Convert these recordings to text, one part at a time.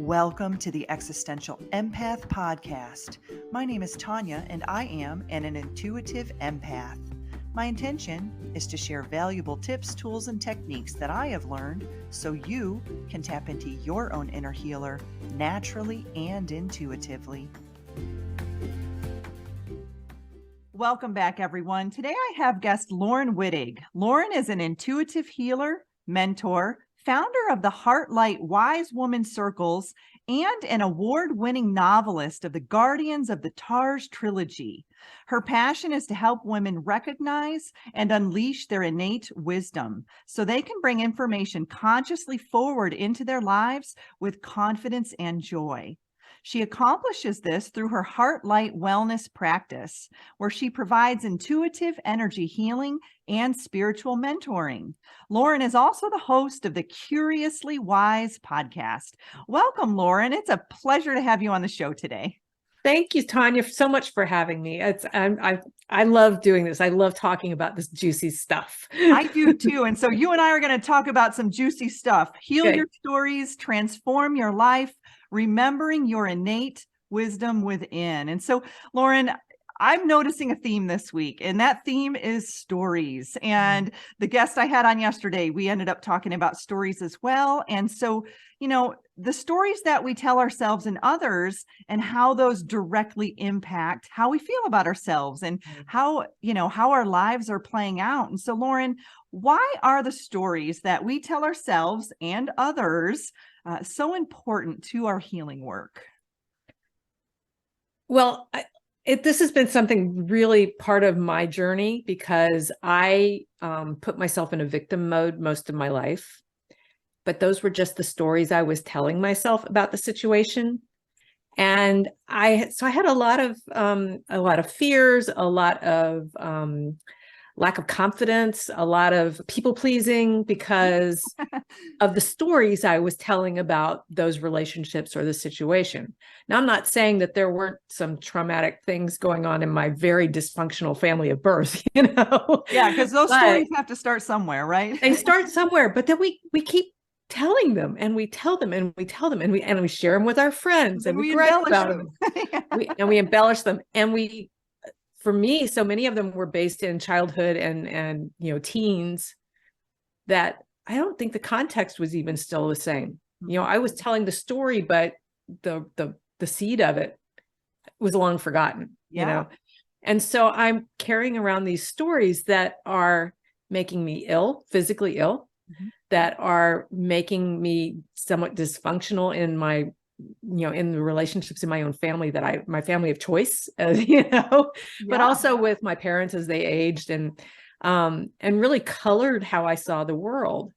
Welcome to the Existential Empath Podcast. My name is Tanya, and I am an intuitive empath. My intention is to share valuable tips, tools, and techniques that I have learned so you can tap into your own inner healer naturally and intuitively. Welcome back, everyone. Today I have guest Laurin Wittig. Laurin is an intuitive healer, mentor, founder of the HeartLight Wise Woman Circles, and an award-winning novelist of the Guardians of the Targe Trilogy. Her passion is to help women recognize and unleash their innate wisdom so they can bring information consciously forward into their lives with confidence and joy. She accomplishes this through her HeartLight Wellness practice, where she provides intuitive energy healing and spiritual mentoring. Laurin is also the host of the Curiously Wise podcast. Welcome, Laurin. It's a pleasure to have you on the show today. Thank you, Tanya, so much for having me. I love doing this. I love talking about this juicy stuff. I do too. And so you and I are going to talk about some juicy stuff. Heal your stories, transform your life, remembering your innate wisdom within. And so, Laurin, I'm noticing a theme this week, and that theme is stories. And the guest I had on yesterday, we ended up talking about stories as well. And so, the stories that we tell ourselves and others, and how those directly impact how we feel about ourselves and how our lives are playing out. And so, Laurin, why are the stories that we tell ourselves and others so important to our healing work? Well, this has been something really part of my journey because I put myself in a victim mode most of my life. But those were just the stories I was telling myself about the situation. And I had a lot of fears, a lot of lack of confidence, a lot of people pleasing because of the stories I was telling about those relationships or the situation. Now, I'm not saying that there weren't some traumatic things going on in my very dysfunctional family of birth, Yeah, because those stories have to start somewhere, right? They start somewhere, but then we keep telling them, and we tell them, and we tell them, and we share them with our friends, and we gripe about them, we embellish them, and for me, so many of them were based in childhood and teens that I don't think the context was even still the same. I was telling the story, but the seed of it was long forgotten. And so I'm carrying around these stories that are making me ill, physically ill, that are making me somewhat dysfunctional in my in the relationships in my own family my family of choice, but also with my parents as they aged and really colored how I saw the world.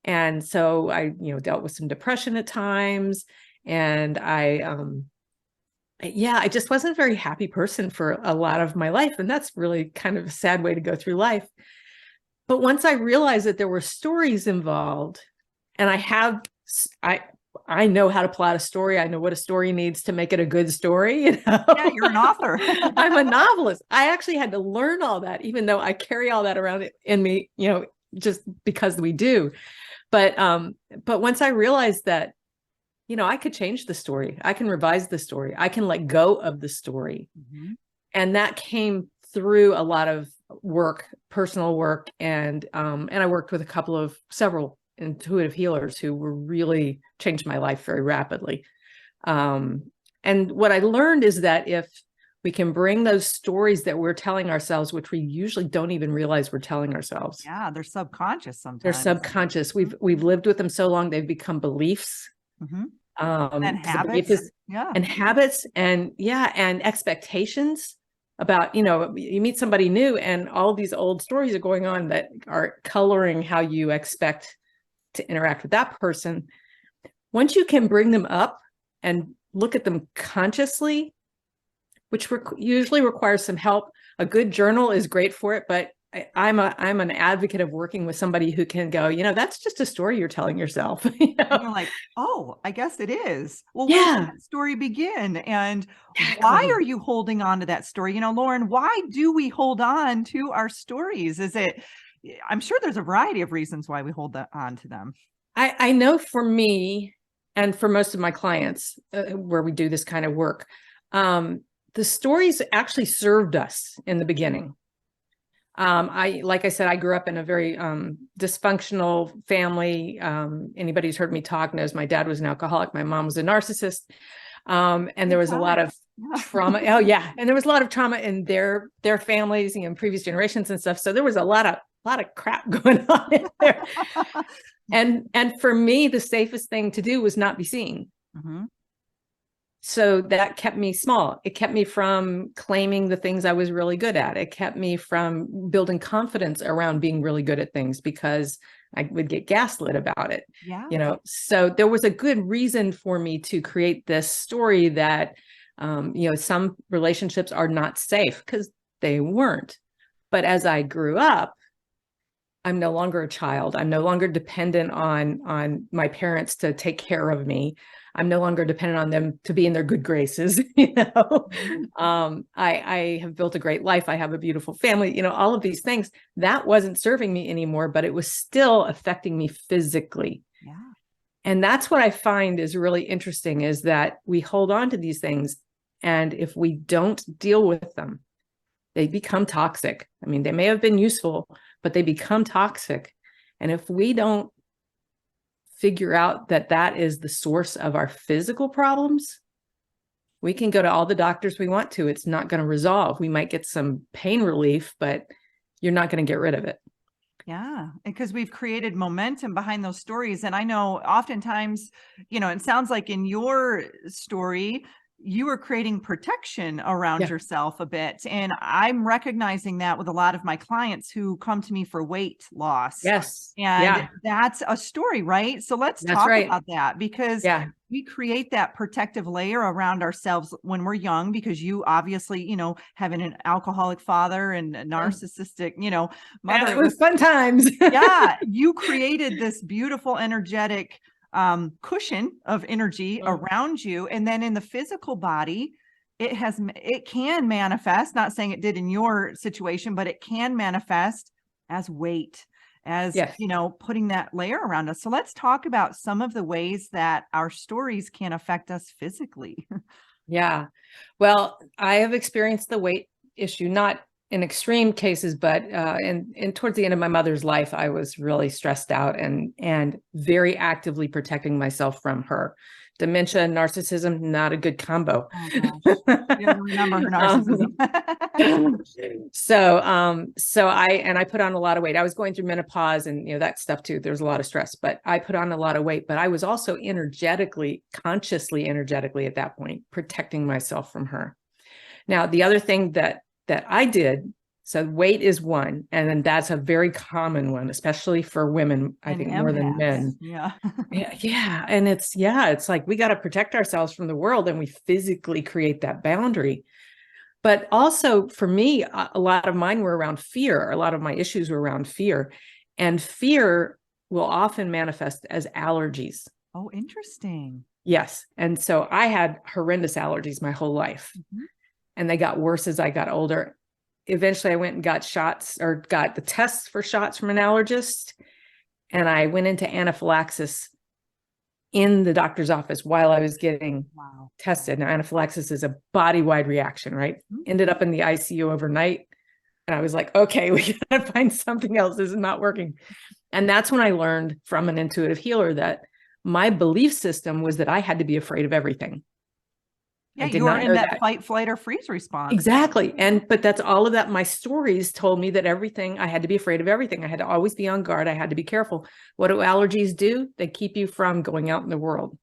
And so I, dealt with some depression at times, and I just wasn't a very happy person for a lot of my life. And that's really kind of a sad way to go through life. But once I realized that there were stories involved, and I know how to plot a story. I know what a story needs to make it a good story. Yeah, you're an author. I'm a novelist. I actually had to learn all that, even though I carry all that around in me, just because we do. But once I realized that, I could change the story. I can revise the story. I can let go of the story. And that came through a lot of work, personal work. And I worked with several intuitive healers who were really changed my life very rapidly. And what I learned is that if we can bring those stories that we're telling ourselves, which we usually don't even realize we're telling ourselves. Yeah, they're subconscious sometimes. They're subconscious. We've lived with them so long, they've become beliefs. And habits. And habits and expectations about, you meet somebody new and all these old stories are going on that are coloring how you expect to interact with that person. Once you can bring them up and look at them consciously, which usually requires some help. A good journal is great for it, but I'm an advocate of working with somebody who can go, that's just a story you're telling yourself. And you're like, oh, I guess it is. Well, where did that story begin? And why are you holding on to that story? Laurin, why do we hold on to our stories? I'm sure there's a variety of reasons why we hold on to them. I know for me, and for most of my clients where we do this kind of work, the stories actually served us in the beginning. Like I said, I grew up in a very dysfunctional family. Anybody who's heard me talk knows my dad was an alcoholic. My mom was a narcissist. And there was a lot of trauma. Oh yeah. And there was a lot of trauma in their families, previous generations and stuff. So there was a lot of crap going on in there. And for me, the safest thing to do was not be seen. Mm-hmm. So that kept me small. It kept me from claiming the things I was really good at. It kept me from building confidence around being really good at things because I would get gaslit about it. Yeah. So there was a good reason for me to create this story that, some relationships are not safe because they weren't. But as I grew up, I'm no longer a child. I'm no longer dependent on my parents to take care of me. I'm no longer dependent on them to be in their good graces. I have built a great life. I have a beautiful family, all of these things that wasn't serving me anymore, but it was still affecting me physically. Yeah. And that's what I find is really interesting is that we hold on to these things. And if we don't deal with them, they become toxic. I mean, they may have been useful, but they become toxic. And if we don't figure out that that is the source of our physical problems, we can go to all the doctors we want to. It's not going to resolve. We might get some pain relief, but you're not going to get rid of it. Yeah, because we've created momentum behind those stories. And I know oftentimes, it sounds like in your story, you were creating protection around yourself a bit. And I'm recognizing that with a lot of my clients who come to me for weight loss. Yes. And that's a story, right? So let's talk about that because we create that protective layer around ourselves when we're young, because you obviously, having an alcoholic father and a narcissistic, mother. It was fun times. You created this beautiful, energetic cushion of energy around you. And then in the physical body, it can manifest, not saying it did in your situation, but it can manifest as weight, as, putting that layer around us. So let's talk about some of the ways that our stories can affect us physically. Yeah. Well, I have experienced the weight issue, not in extreme cases, but in towards the end of my mother's life, I was really stressed out and very actively protecting myself from her. Dementia and narcissism, not a good combo. Oh gosh. You don't remember her narcissism. So I put on a lot of weight. I was going through menopause and that stuff too. There's a lot of stress, but I put on a lot of weight, but I was also consciously energetically at that point, protecting myself from her. Now, the other thing that I did, so weight is one, and then that's a very common one, especially for women, I think more than men. Yeah. Yeah. And it's like, we got to protect ourselves from the world, and we physically create that boundary. But also for me, a lot of mine were around fear. A lot of my issues were around fear, and fear will often manifest as allergies. Oh, interesting. Yes. And so I had horrendous allergies my whole life. Mm-hmm. And they got worse as I got older. Eventually I went and got the tests for shots from an allergist. And I went into anaphylaxis in the doctor's office while I was getting tested. Now, anaphylaxis is a body-wide reaction, right? Mm-hmm. Ended up in the ICU overnight. And I was like, okay, we got to find something else. This is not working. And that's when I learned from an intuitive healer that my belief system was that I had to be afraid of everything. Yeah, you were in that fight, flight, or freeze response. Exactly. But that's all of that. My stories told me that I had to be afraid of everything. I had to always be on guard. I had to be careful. What do allergies do? They keep you from going out in the world.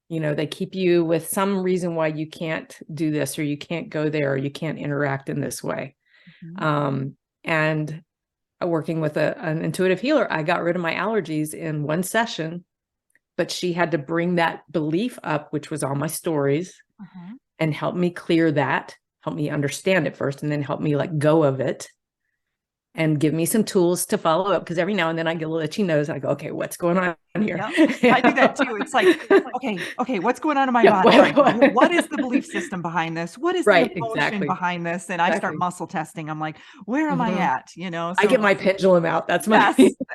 Yeah. They keep you with some reason why you can't do this, or you can't go there, or you can't interact in this way. Mm-hmm. And working with an intuitive healer, I got rid of my allergies in one session, but she had to bring that belief up, which was all my stories. Uh-huh. And help me clear that, help me understand it first, and then help me let go of it. and give me some tools to follow up. Because every now and then I get a little itchy nose and I go, okay, what's going on here? Yeah, I do that too. It's like, okay, what's going on in my body? What is the belief system behind this? What is the emotion behind this? And I start muscle testing. I'm like, where am I at? So I get my pendulum out. That's my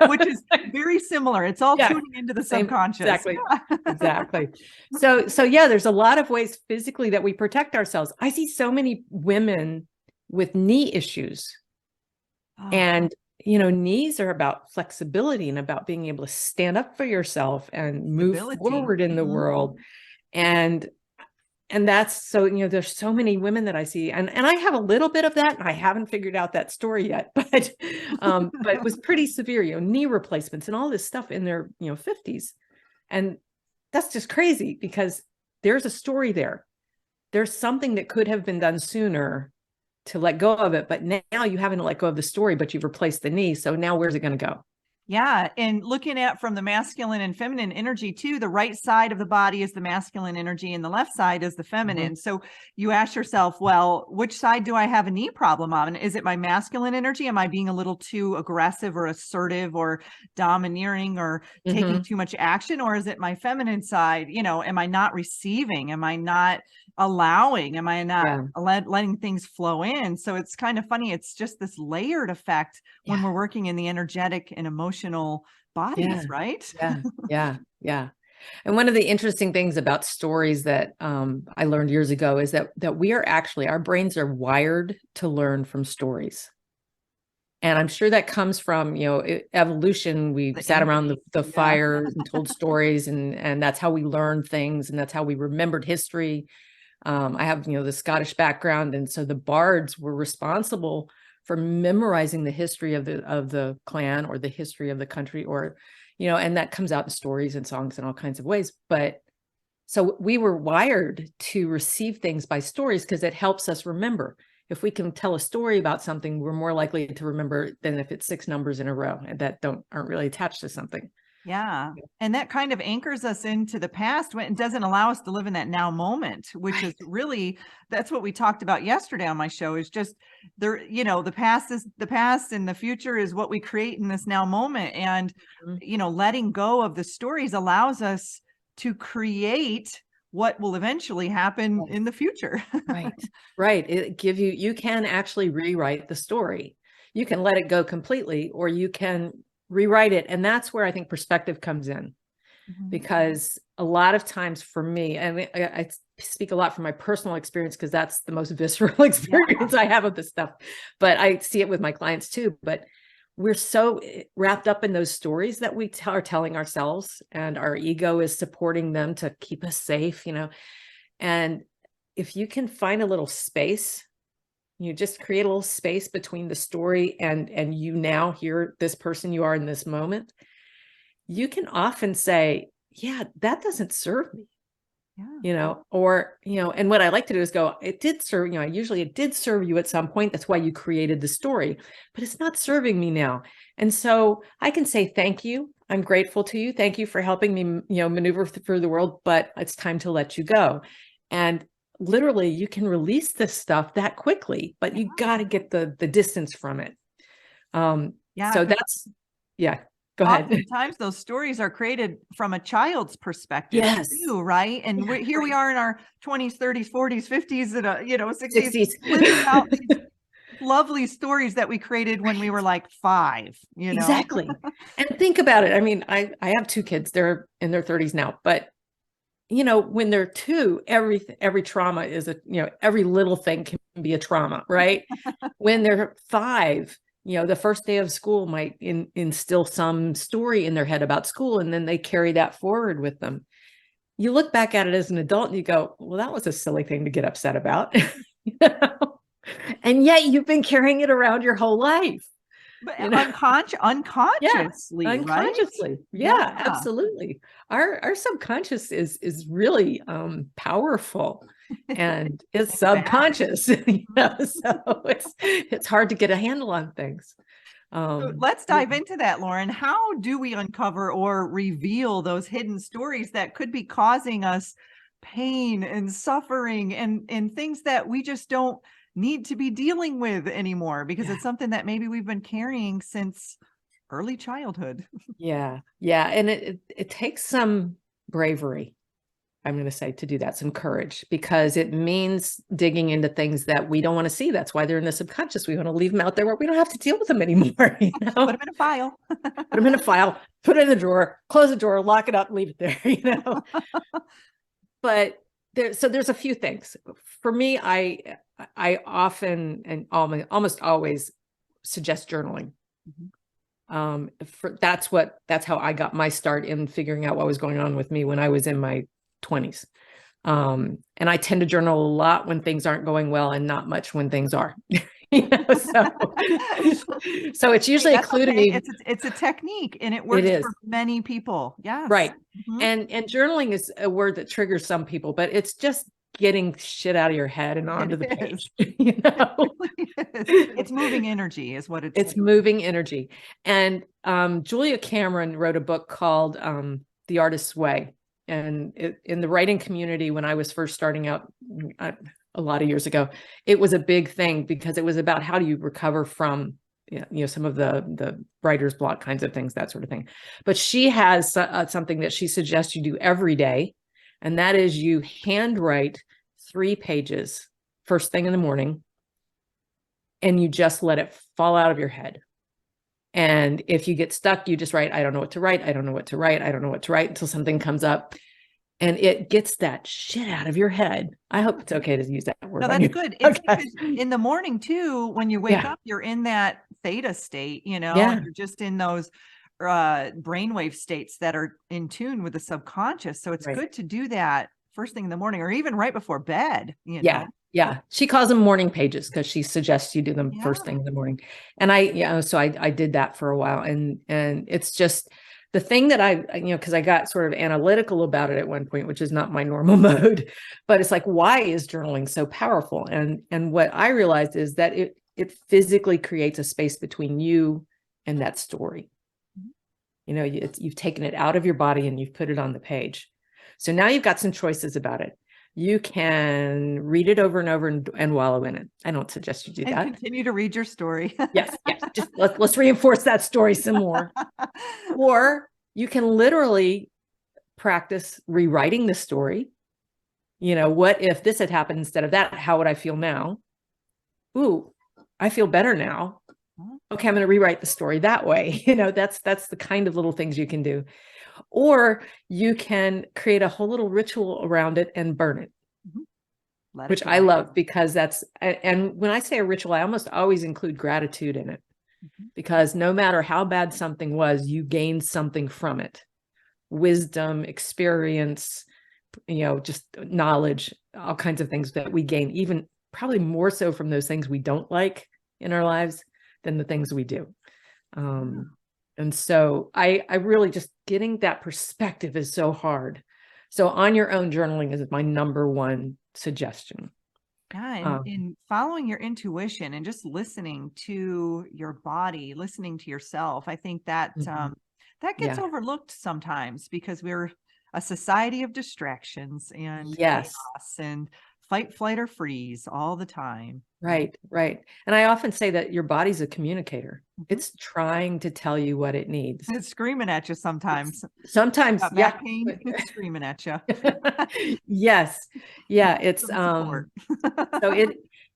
which is very similar. It's all tuning into the subconscious. Exactly. Exactly. So yeah, there's a lot of ways physically that we protect ourselves. I see so many women with knee issues. And, knees are about flexibility and about being able to stand up for yourself and move forward in the world. And that's so, there's so many women that I see, and I have a little bit of that, and I haven't figured out that story yet, but it was pretty severe, knee replacements and all this stuff in their, 50s. And that's just crazy because there's a story there. There's something that could have been done sooner to let go of it, but now you haven't let go of the story, but you've replaced the knee. So now where's it going to go? Yeah. And looking at from the masculine and feminine energy too, the right side of the body is the masculine energy and the left side is the feminine. So you ask yourself, well, which side do I have a knee problem on? Is it my masculine energy? Am I being a little too aggressive or assertive or domineering or taking too much action? Or is it my feminine side? Am I not receiving? Am I not allowing? Am I not letting things flow in? So it's kind of funny. It's just this layered effect when we're working in the energetic and emotional bodies, right? Yeah. And one of the interesting things about stories that I learned years ago is that we are actually, our brains are wired to learn from stories. And I'm sure that comes from, evolution. We sat around the fire and told stories, and that's how we learned things, and that's how we remembered history. I have, the Scottish background. And so the bards were responsible for memorizing the history of the clan or the history of the country, or, and that comes out in stories and songs in all kinds of ways. But so we were wired to receive things by stories because it helps us remember. If we can tell a story about something, we're more likely to remember than if it's 6 numbers in a row and that aren't really attached to something. Yeah. And that kind of anchors us into the past when it doesn't allow us to live in that now moment, which is really, that's what we talked about yesterday on my show, is just there, the past is the past and the future is what we create in this now moment. And, letting go of the stories allows us to create what will eventually happen in the future. Right. You can actually rewrite the story. You can let it go completely, or you can rewrite it. And that's where I think perspective comes in, because a lot of times for me, and I speak a lot from my personal experience because that's the most visceral experience I have of this stuff, but I see it with my clients too. But we're so wrapped up in those stories that we are telling ourselves, and our ego is supporting them to keep us safe, and if you can find a little space, you just create a little space between the story and you now hear this person you are in this moment, you can often say, yeah, that doesn't serve me. Or, and what I like to do is go, it did serve, usually it did serve you at some point. That's why you created the story, but it's not serving me now. And so I can say, thank you. I'm grateful to you. Thank you for helping me, maneuver through the world, but it's time to let you go. And literally you can release this stuff that quickly, but you got to get the distance from it. So that's, go ahead. Oftentimes those stories are created from a child's perspective too, right? And here we are in our 20s, 30s, 40s, 50s, and 60s, living out these lovely stories that we created when we were like 5, Exactly. And think about it. I mean, I have 2 kids, they're in their 30s now, but when they're 2, every trauma is every little thing can be a trauma, right? When they're 5, the first day of school might instill some story in their head about school, and then they carry that forward with them. You look back at it as an adult and you go, well, that was a silly thing to get upset about. And yet you've been carrying it around your whole life. But unconsciously, right? Yeah, absolutely. Our subconscious is really powerful, and it's subconscious. So it's hard to get a handle on things. So let's dive into that, Laurin. How do we uncover or reveal those hidden stories that could be causing us pain and suffering and things that we just don't need to be dealing with anymore, because it's something that maybe we've been carrying since early childhood. Yeah. Yeah. And it takes some bravery, I'm going to say, to do that, some courage, because it means digging into things that we don't want to see. That's why they're in the subconscious. We want to leave them out there where we don't have to deal with them anymore. You know? Put them in a file. Put them in a file, put it in the drawer, close the drawer, lock it up, leave it there, you know? But there's a few things. For me, I often and almost always suggest journaling. That's how I got my start in figuring out what was going on with me when I was in my 20s. And I tend to journal a lot when things aren't going well and not much when things are. You know, so it's usually including me. It's a technique, and it works for many people. Yes. Right. And journaling is a word that triggers some people, but it's just getting shit out of your head and onto the page. You know? It's moving energy is what it's moving energy. And Julia Cameron wrote a book called The Artist's Way. And in the writing community, when I was first starting out a lot of years ago, it was a big thing, because it was about how do you recover from some of the writer's block kinds of things, that sort of thing. But she has something that she suggests you do every day. And that is you handwrite 3 pages first thing in the morning, and you just let it fall out of your head. And if you get stuck, you just write, I don't know what to write. I don't know what to write. I don't know what to write, until something comes up and it gets that shit out of your head. I hope it's okay to use that word. No, that's good. It's in the morning too, when you wake up, you're in that theta state, and you're just in those brainwave states that are in tune with the subconscious. So it's good to do that first thing in the morning, or even right before bed. Yeah. She calls them morning pages, because she suggests you do them first thing in the morning. And I did that for a while. And it's just the thing that because I got sort of analytical about it at one point, which is not my normal mode, but it's like, why is journaling so powerful? And what I realized is that it physically creates a space between you and that story. You've taken it out of your body and you've put it on the page. So now you've got some choices about it. You can read it over and over and wallow in it. I don't suggest you do that. Continue to read your story. Yes. Just let's reinforce that story some more. Or you can literally practice rewriting the story. What if this had happened instead of that? How would I feel now? Ooh, I feel better now. Okay, I'm going to rewrite the story that way. That's the kind of little things you can do. Or you can create a whole little ritual around it and burn it, which I love, because and when I say a ritual, I almost always include gratitude in it, because no matter how bad something was, you gained something from it. Wisdom, experience, just knowledge, all kinds of things that we gain, even probably more so from those things we don't like in our lives than the things we do. And so I really just getting that perspective is so hard. So on your own, journaling is my number one suggestion. Yeah. And in following your intuition and just listening to your body, listening to yourself. I think that, that gets overlooked sometimes, because we're a society of distractions and chaos and fight, flight, or freeze all the time. Right. And I often say that your body's a communicator. It's trying to tell you what it needs. It's screaming at you sometimes. Sometimes, back pain, it's screaming at you. Yes. Yeah. It's so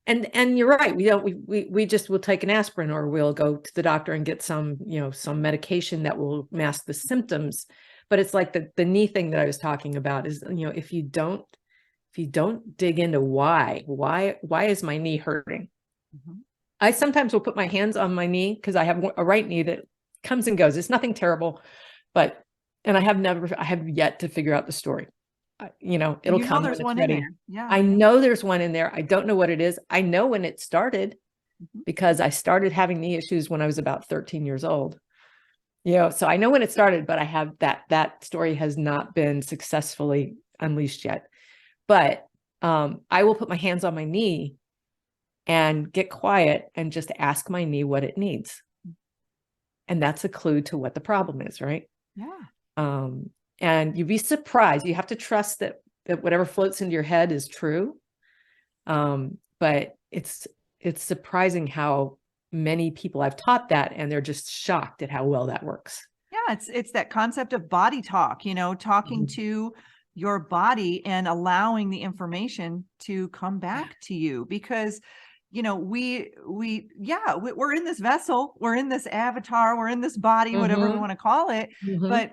and you're right. We just will take an aspirin, or we'll go to the doctor and get some medication that will mask the symptoms. But it's like the knee thing that I was talking about is, if you don't dig into why is my knee hurting? I sometimes will put my hands on my knee, because I have a right knee that comes and goes. It's nothing terrible, and I have yet to figure out the story. It'll come. There's one in there. Yeah. I know there's one in there. I don't know what it is. I know when it started, because I started having knee issues when I was about 13 years old. So I know when it started, but I have that story has not been successfully unleashed yet. But I will put my hands on my knee and get quiet and just ask my knee what it needs. And that's a clue to what the problem is, right? Yeah. And you'd be surprised. You have to trust that whatever floats into your head is true. But it's surprising how many people I've taught that, and they're just shocked at how well that works. Yeah, it's that concept of body talk, talking to your body and allowing the information to come back to you, because we're in this vessel, we're in this avatar, we're in this body, whatever we want to call it, but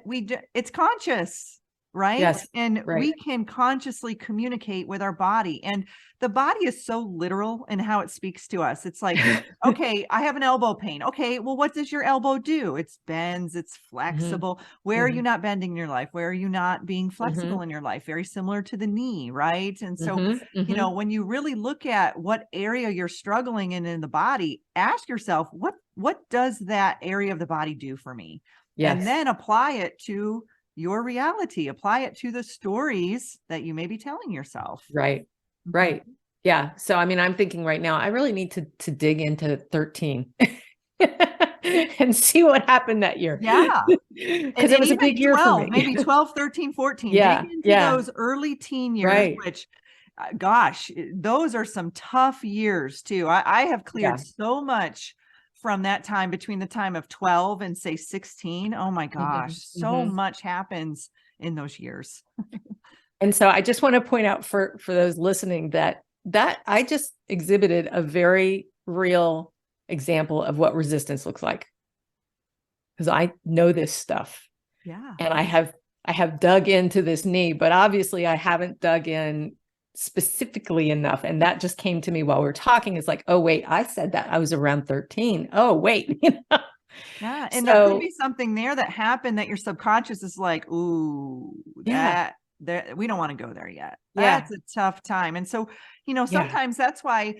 it's conscious, right? Yes. And we can consciously communicate with our body, and the body is so literal in how it speaks to us. It's like, okay, I have an elbow pain. Okay, well, what does your elbow do? It's bends, it's flexible. Where are you not bending in your life? Where are you not being flexible in your life? Very similar to the knee, right? And so, when you really look at what area you're struggling in the body, ask yourself, what does that area of the body do for me? Yes. And then apply it to your reality, apply it to the stories that you may be telling yourself. Right. Right. Yeah. So, I mean, I'm thinking right now, I really need to dig into 13 and see what happened that year. Yeah. Because it was a big year for me. Maybe 12, 13, 14. Yeah. Dig into those early teen years, which, gosh, those are some tough years too. I have cleared so much from that time, between the time of 12 and say 16. Oh my gosh, so much happens in those years. And so I just want to point out for those listening that I just exhibited a very real example of what resistance looks like. Because I know this stuff. Yeah. And I have dug into this knee, but obviously I haven't dug in specifically enough. And that just came to me while we were talking. It's like, oh, wait, I said that I was around 13. Oh, wait. Yeah. And there could be something there that happened that your subconscious is like, ooh, we don't want to go there yet. That's a tough time. And so, sometimes that's why,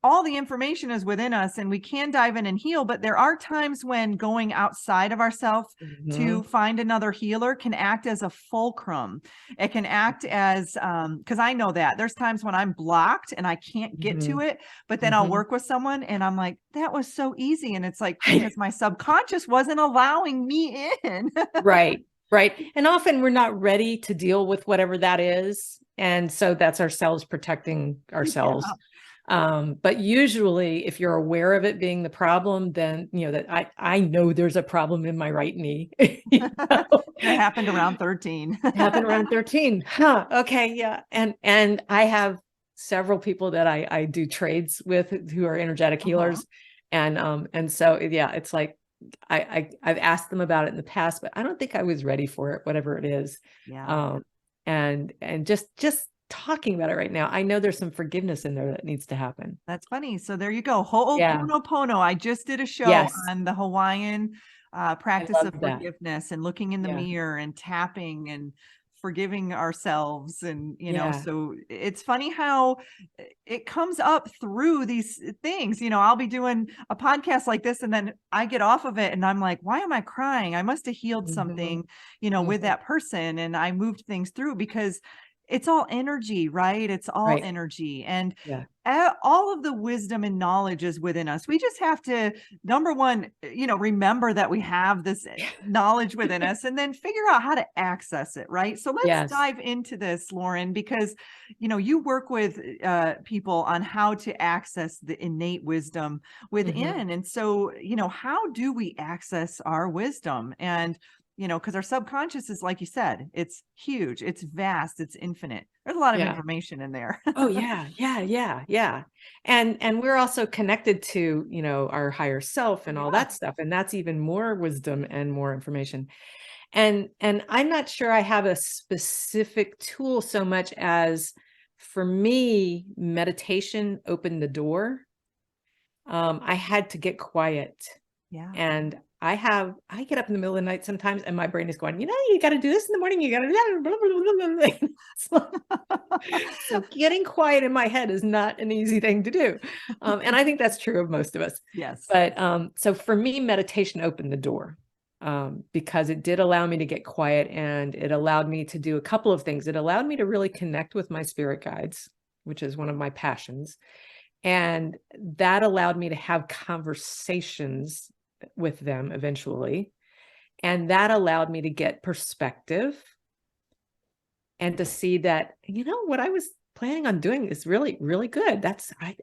all the information is within us and we can dive in and heal, but there are times when going outside of ourselves to find another healer can act as a fulcrum. It can act as, because I know that there's times when I'm blocked and I can't get to it, but then I'll work with someone and I'm like, that was so easy. And it's like, because my subconscious wasn't allowing me in. Right. Right. And often we're not ready to deal with whatever that is. And so that's ourselves protecting ourselves. Yeah. But usually if you're aware of it being the problem, then, that I know there's a problem in my right knee. It happened around 13. It happened around 13. Huh. Okay. Yeah. And I have several people that I do trades with who are energetic healers. And so, yeah, it's like, I've asked them about it in the past, but I don't think I was ready for it, whatever it is. Yeah. And just talking about it right now, I know there's some forgiveness in there that needs to happen. That's funny. So there you go. Ho'oponopono. I just did a show on the Hawaiian practice of forgiveness and looking in the mirror and tapping and forgiving ourselves. And, so it's funny how it comes up through these things. I'll be doing a podcast like this and then I get off of it and I'm like, why am I crying? I must have healed something, with that person. And I moved things through because it's all energy, right? It's all energy. And all of the wisdom and knowledge is within us. We just have to, number one, remember that we have this knowledge within us and then figure out how to access it, right? So let's dive into this, Laurin, because, you work with people on how to access the innate wisdom within. And so, how do we access our wisdom? And because our subconscious is, like you said, it's huge, it's vast, it's infinite. There's a lot of information in there. Oh yeah. And we're also connected to, our higher self and all that stuff. And that's even more wisdom and more information. And I'm not sure I have a specific tool so much as, for me, meditation opened the door. I had to get quiet. Yeah. And I get up in the middle of the night sometimes and my brain is going, you got to do this in the morning. You got to do that. So getting quiet in my head is not an easy thing to do. And I think that's true of most of us. Yes. But so for me, meditation opened the door because it did allow me to get quiet and it allowed me to do a couple of things. It allowed me to really connect with my spirit guides, which is one of my passions. And that allowed me to have conversations with them eventually. And that allowed me to get perspective and to see that, what I was planning on doing is really, really good.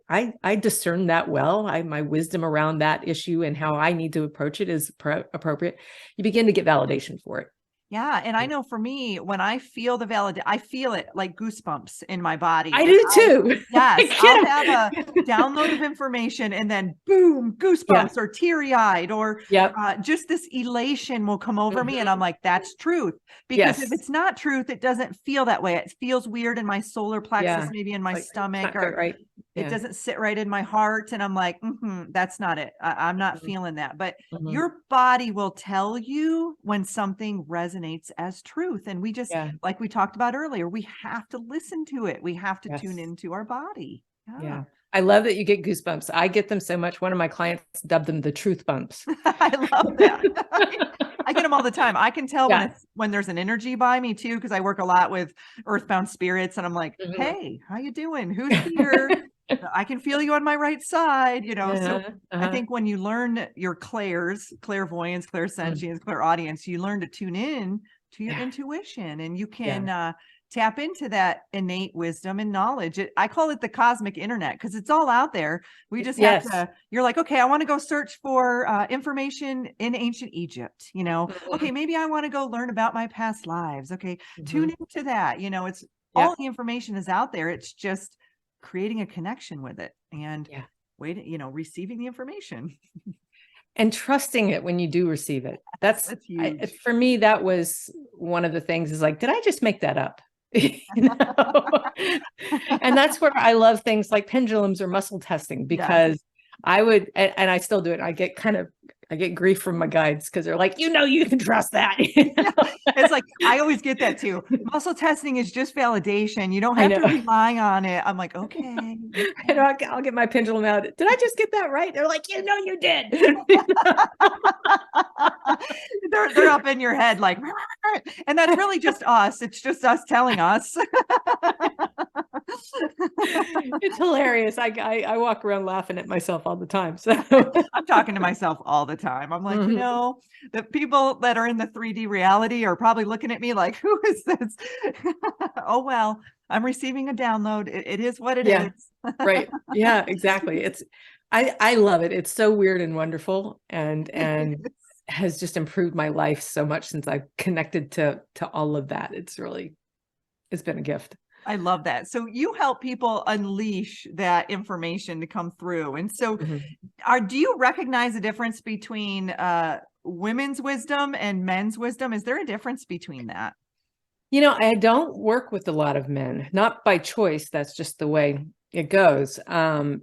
I discern that well. My wisdom around that issue and how I need to approach it is appropriate. You begin to get validation for it. Yeah. And I know for me, when I feel I feel it like goosebumps in my body. I do too. Yes. I'll have a download of information and then boom, goosebumps or teary eyed or just this elation will come over me. And I'm like, that's truth. Because if it's not truth, it doesn't feel that way. It feels weird in my solar plexus, maybe in my stomach, or it doesn't sit right in my heart. And I'm like, that's not it. I'm not feeling that. But your body will tell you when something resonates as truth. And we just, like we talked about earlier, we have to listen to it. We have to tune into our body. Yeah. I love that you get goosebumps. I get them so much. One of my clients dubbed them the truth bumps. I love that. I get them all the time. I can tell when there's an energy by me too, because I work a lot with earthbound spirits and I'm like, hey, how you doing? Who's here? I can feel you on my right side, So I think when you learn your clairs, clairvoyance, clairsentience, clairaudience, you learn to tune in to your intuition, and you can tap into that innate wisdom and knowledge. I call it the cosmic internet because it's all out there. We just have to, you're like, okay, I want to go search for information in ancient Egypt, okay, maybe I want to go learn about my past lives. Okay. Tune into that. It's all the information is out there. It's just creating a connection with it and receiving the information and trusting it when you do receive it. That's huge. For me, that was one of the things is like, did I just make that up? And that's where I love things like pendulums or muscle testing, because I would, and I still do it. I get grief from my guides because they're like, you can trust that. It's like, I always get that too. Muscle testing is just validation. You don't have to rely on it. I'm like, okay. I'll get my pendulum out. Did I just get that right? They're like, you did. they're up in your head like, and that's really just us. It's just us telling us. It's hilarious. I walk around laughing at myself all the time. So I'm talking to myself all the time. I'm like, the people that are in the 3D reality are probably looking at me like, who is this? Oh, well, I'm receiving a download. It is what it is. Right. Yeah, exactly. I love it. It's so weird and wonderful and has just improved my life so much since I've connected to all of that. It's been a gift. I love that. So you help people unleash that information to come through. And so do you recognize a difference between women's wisdom and men's wisdom? Is there a difference between that? I don't work with a lot of men, not by choice. That's just the way it goes. And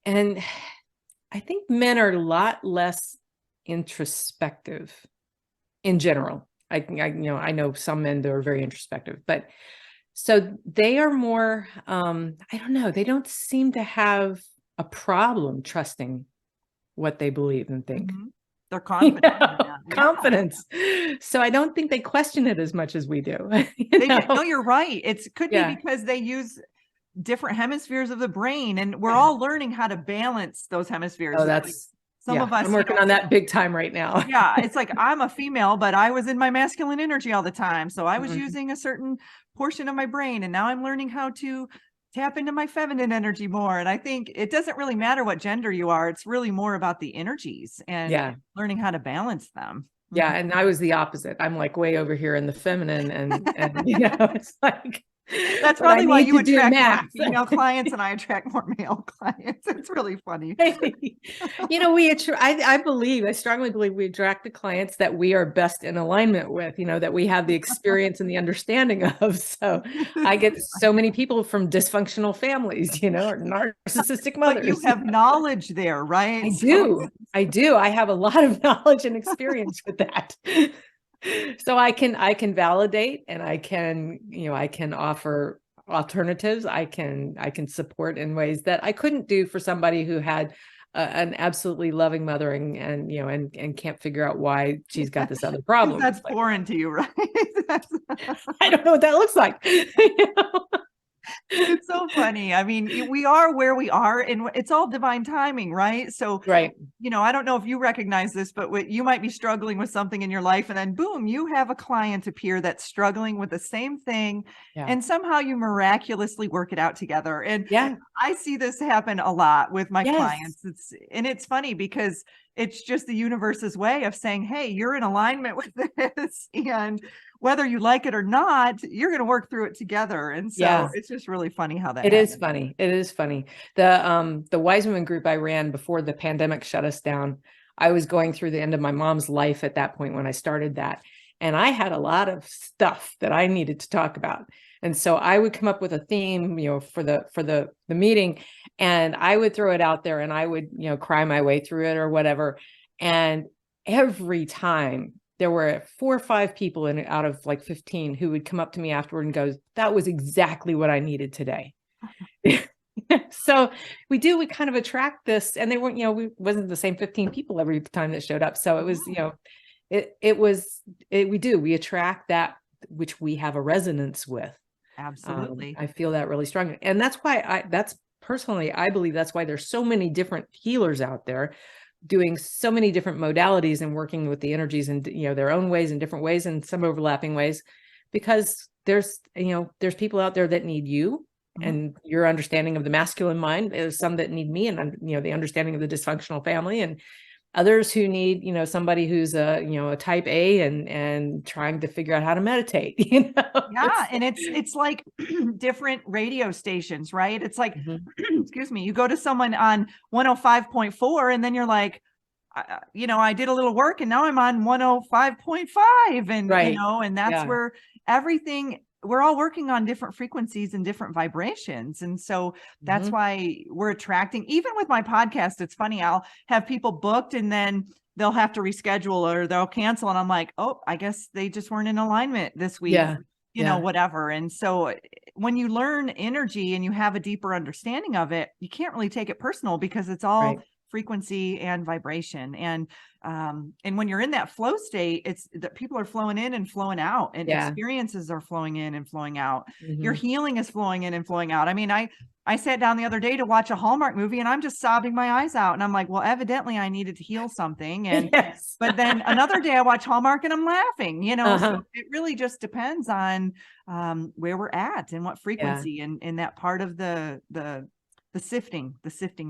I think men are a lot less introspective in general. I know some men that are very introspective, but so they are more, I don't know, they don't seem to have a problem trusting what they believe and think. They're confident. Confidence. So I don't think they question it as much as we do. No, you're right. It could be because they use different hemispheres of the brain, and we're all learning how to balance those hemispheres. Oh, that's some of us. I'm working on that big time right now. It's like I'm a female, but I was in my masculine energy all the time. So I was using a certain portion of my brain, and now I'm learning how to tap into my feminine energy more. And I think it doesn't really matter what gender you are. It's really more about the energies and learning how to balance them. Yeah. And I was the opposite. I'm like way over here in the feminine and it's like, that's probably why you attract more female clients and I attract more male clients. It's really funny. I strongly believe we attract the clients that we are best in alignment with, that we have the experience and the understanding of. So I get so many people from dysfunctional families, or narcissistic mothers. But you have knowledge there, right? I do. I have a lot of knowledge and experience with that. So I can validate, and I can offer alternatives. I can support in ways that I couldn't do for somebody who had an absolutely loving mother and can't figure out why she's got this other problem. That's foreign to you, right? I don't know what that looks like. It's so funny. I mean, we are where we are, and it's all divine timing, right? So, Right. I don't know if you recognize this, but you might be struggling with something in your life, and then boom, you have a client appear that's struggling with the same thing, and somehow you miraculously work it out together. And I see this happen a lot with my clients. It's funny because it's just the universe's way of saying, hey, you're in alignment with this, and whether you like it or not, you're going to work through it together. And so it's just really funny how that happens. Is funny. It is funny. The Wise Women group I ran before the pandemic shut us down, I was going through the end of my mom's life at that point when I started that. And I had a lot of stuff that I needed to talk about. And so I would come up with a theme, for the meeting, and I would throw it out there, and I would, cry my way through it or whatever. And every time there were 4 or 5 people out of like 15 who would come up to me afterward and go, that was exactly what I needed today. So we kind of attract this, and they weren't, we wasn't the same 15 people every time that showed up. So it was, we attract that which we have a resonance with. Absolutely. I feel that really strongly. And that's why I believe that's why there's so many different healers out there doing so many different modalities and working with the energies in, their own ways and different ways and some overlapping ways, because there's people out there that need you and your understanding of the masculine mind. There's some that need me and, the understanding of the dysfunctional family, and others who need, somebody who's a type A and trying to figure out how to meditate, Yeah. And it's like different radio stations, right? It's like, excuse me, you go to someone on 105.4 and then you're like, I did a little work and now I'm on 105.5 and, and that's where we're all working on different frequencies and different vibrations. And so that's why we're attracting, even with my podcast, it's funny, I'll have people booked and then they'll have to reschedule or they'll cancel. And I'm like, oh, I guess they just weren't in alignment this week, whatever. And so when you learn energy and you have a deeper understanding of it, you can't really take it personal because it's all frequency and vibration. And when you're in that flow state, it's that people are flowing in and flowing out, and experiences are flowing in and flowing out. Your healing is flowing in and flowing out. I mean, I sat down the other day to watch a Hallmark movie and I'm just sobbing my eyes out. And I'm like, well, evidently I needed to heal something. And, but then another day I watch Hallmark and I'm laughing, so it really just depends on where we're at and what frequency and that part of the sifting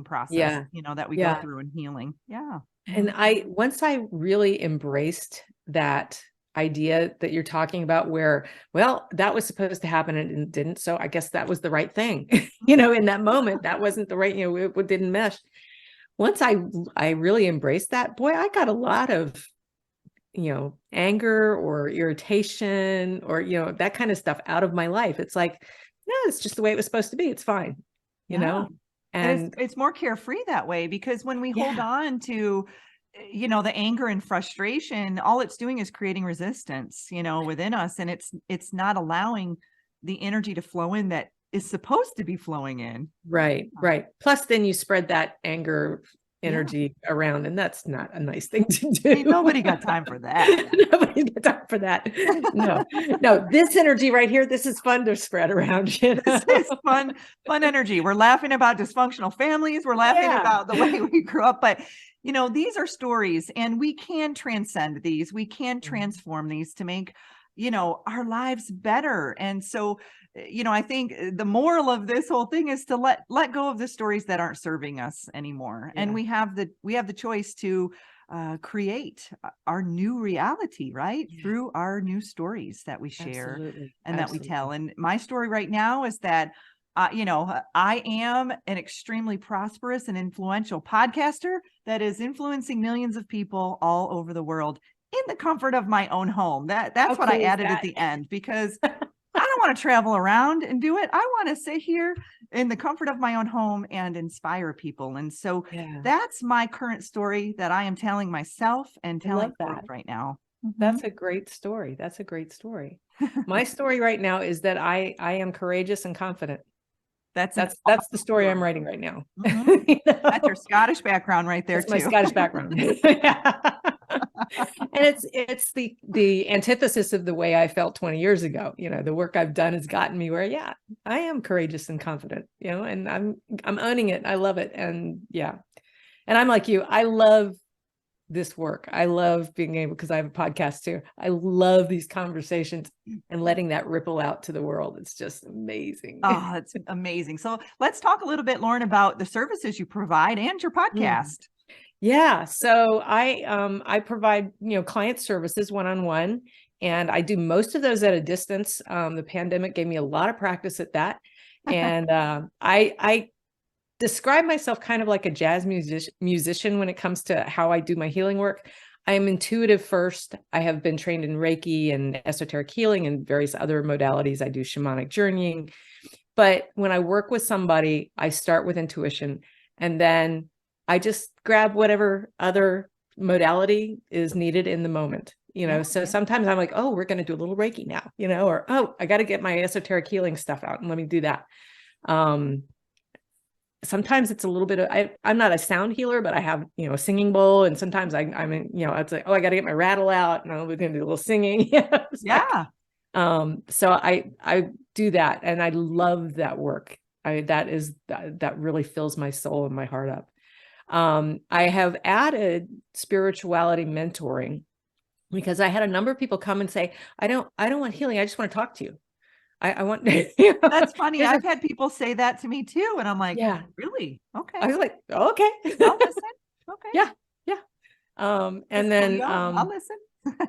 process, that we go through in healing. Yeah. And once I really embraced that idea that you're talking about where, well, that was supposed to happen and it didn't. So I guess that was the right thing, in that moment, that wasn't the right, it didn't mesh. Once I really embraced that, boy, I got a lot of, anger or irritation or, that kind of stuff out of my life. It's like, no, it's just the way it was supposed to be. It's fine, and it's more carefree that way, because when we hold on to, the anger and frustration, all it's doing is creating resistance, within us. And it's not allowing the energy to flow in that is supposed to be flowing in. Right. Plus then you spread that anger energy around, and that's not a nice thing to do. Ain't nobody got time for that. Nobody got time for that. No, this energy right here, this is fun to spread around. This is fun energy. We're laughing about dysfunctional families. We're laughing about the way we grew up, but these are stories, and we can transcend these. We can transform these to make, our lives better. And so, I think the moral of this whole thing is to let go of the stories that aren't serving us anymore. And we have the choice to create our new reality, right? Through our new stories that we share and that we tell. And my story right now is that I am an extremely prosperous and influential podcaster that is influencing millions of people all over the world in the comfort of my own home. That's what I added at the end, because I don't want to travel around and do it. I want to sit here in the comfort of my own home and inspire people. And so that's my current story that I am telling myself and telling the world right now. That's a great story. My story right now is that I am courageous and confident. That's the story I'm writing right now. That's your Scottish background right there. That's my Scottish background. it's the antithesis of the way I felt 20 years ago. The work I've done has gotten me where, yeah, I am courageous and confident, and I'm owning it. I love it. And yeah. And I'm like you, I love this work. I love being able, because I have a podcast too. I love these conversations and letting that ripple out to the world. It's just amazing. Oh, it's amazing. So let's talk a little bit, Laurin, about the services you provide and your podcast. Yeah. So I provide, client services one-on-one, and I do most of those at a distance. The pandemic gave me a lot of practice at that. And I describe myself kind of like a jazz musician when it comes to how I do my healing work. I am intuitive first. I have been trained in Reiki and esoteric healing and various other modalities. I do shamanic journeying. But when I work with somebody, I start with intuition, and then I just grab whatever other modality is needed in the moment. So sometimes I'm like, oh, we're going to do a little Reiki now, or, oh, I got to get my esoteric healing stuff out and let me do that. Sometimes it's a little bit of, I'm not a sound healer, but I have, a singing bowl. And sometimes I'm in, it's like, oh, I got to get my rattle out, and we're going to do a little singing. Yeah. So I do that, and I love that work. That really fills my soul and my heart up. I have added spirituality mentoring, because I had a number of people come and say, I don't want healing. I just want to talk to you. I want. That's funny. I've had people say that to me too, and I'm like, yeah, really? Okay. I was like, okay, I'll listen. Okay. Yeah. And then I'll listen.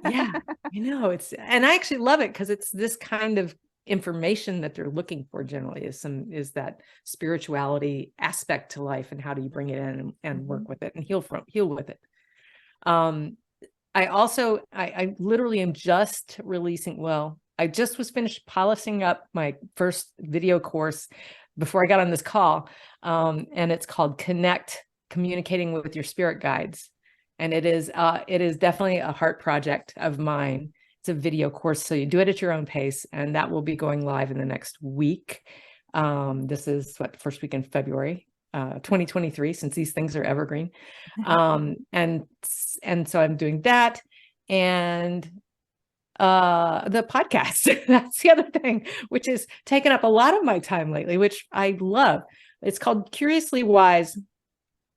Yeah, and I actually love it, because it's this kind of information that they're looking for generally, is that spirituality aspect to life, and how do you bring it in and work with it and heal with it. I literally am just releasing, I just was finished polishing up my first video course before I got on this call. And it's called Connect, Communicating with Your Spirit Guides. And it is definitely a heart project of mine. It's a video course, so you do it at your own pace, and that will be going live in the next week. This is first week in February, 2023, since these things are evergreen. And so I'm doing that, and the podcast. That's the other thing, which is taken up a lot of my time lately, which I love. It's called Curiously Wise.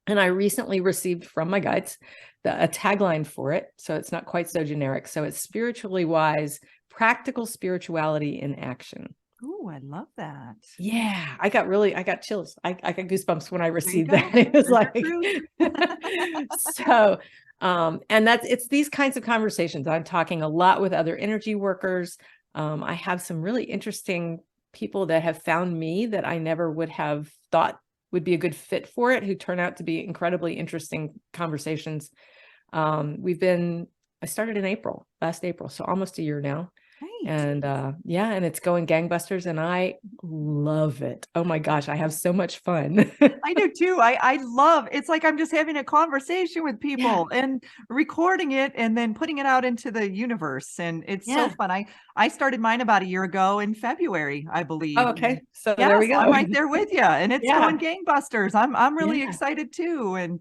And I recently received from my guides a tagline for it. So it's not quite so generic. So it's Spiritually Wise, Practical Spirituality in Action. Oh, I love that. Yeah, I got chills. I got goosebumps when I received that. It was like, so, and it's these kinds of conversations. I'm talking a lot with other energy workers. I have some really interesting people that have found me that I never would have thought would be a good fit for it, who turn out to be incredibly interesting conversations. I started in last April, so almost a year now. Right. And and it's going gangbusters, and I love it. Oh my gosh, I have so much fun. I do too. I love, it's like I'm just having a conversation with people and recording it and then putting it out into the universe. And it's so fun. I started mine about a year ago in February, I believe. Oh, okay. So there we go. I'm right there with you, and it's going gangbusters. I'm really excited too. And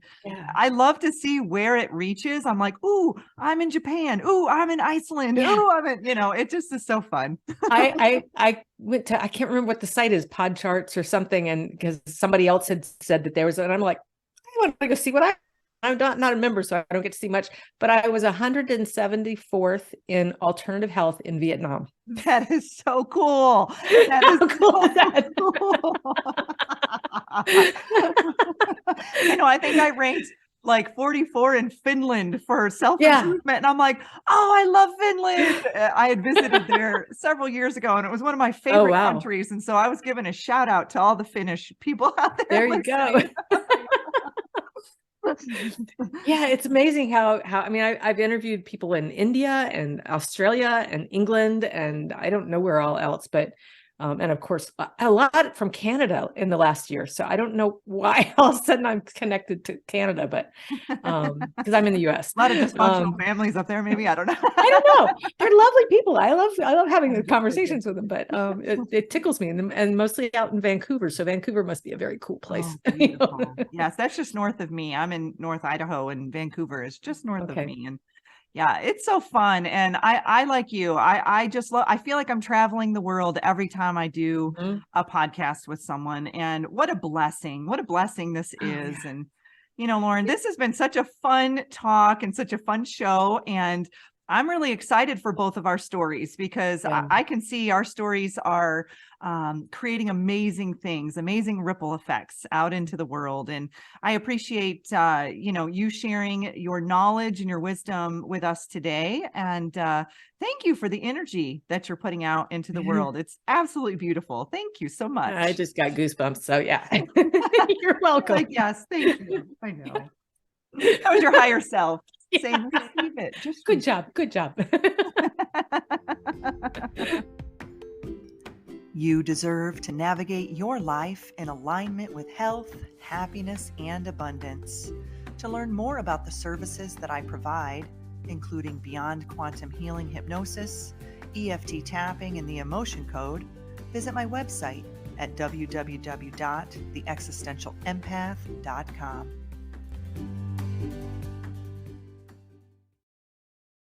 I love to see where it reaches. I'm like, ooh, I'm in Japan. Ooh, I'm in Iceland. Ooh, I'm in, it just is so fun. I went to, I can't remember what the site is, Pod Charts or something. And because somebody else had said that there was, and I'm like, I want to go see what I'm not a member, so I don't get to see much, but I was 174th in alternative health in Vietnam. That is so cool. That is so cool. I think I ranked like 44 in Finland for self-improvement. And I'm like, oh, I love Finland. I had visited there several years ago, and it was one of my favorite countries. And so I was giving a shout out to all the Finnish people out there. There you go. Yeah, it's amazing how I've interviewed people in India and Australia and England, and I don't know where all else, but and of course a lot from Canada in the last year. So I don't know why all of a sudden I'm connected to Canada, but because I'm in the US. A lot of dysfunctional families up there, maybe. I don't know. I don't know. They're lovely people. I love having the conversations with them, but it tickles me, and mostly out in Vancouver. So Vancouver must be a very cool place. Yes, that's just north of me. I'm in North Idaho, and Vancouver is just north of me. And Yeah, it's so fun. And I like you. I just love, I feel like I'm traveling the world every time I do a podcast with someone. And what a blessing this is. Yeah. And, Laurin, this has been such a fun talk and such a fun show. And I'm really excited for both of our stories because I can see our stories are creating amazing things, amazing ripple effects out into the world. And I appreciate, you sharing your knowledge and your wisdom with us today. And thank you for the energy that you're putting out into the world. It's absolutely beautiful. Thank you so much. I just got goosebumps. So yeah, you're welcome. Like, yes, thank you. I know. That was your higher self. Saying, receive it. Just good job. Good job. You deserve to navigate your life in alignment with health, happiness, and abundance. To learn more about the services that I provide, including Beyond Quantum Healing Hypnosis, EFT tapping, and the Emotion Code, visit my website at www.theexistentialempath.com.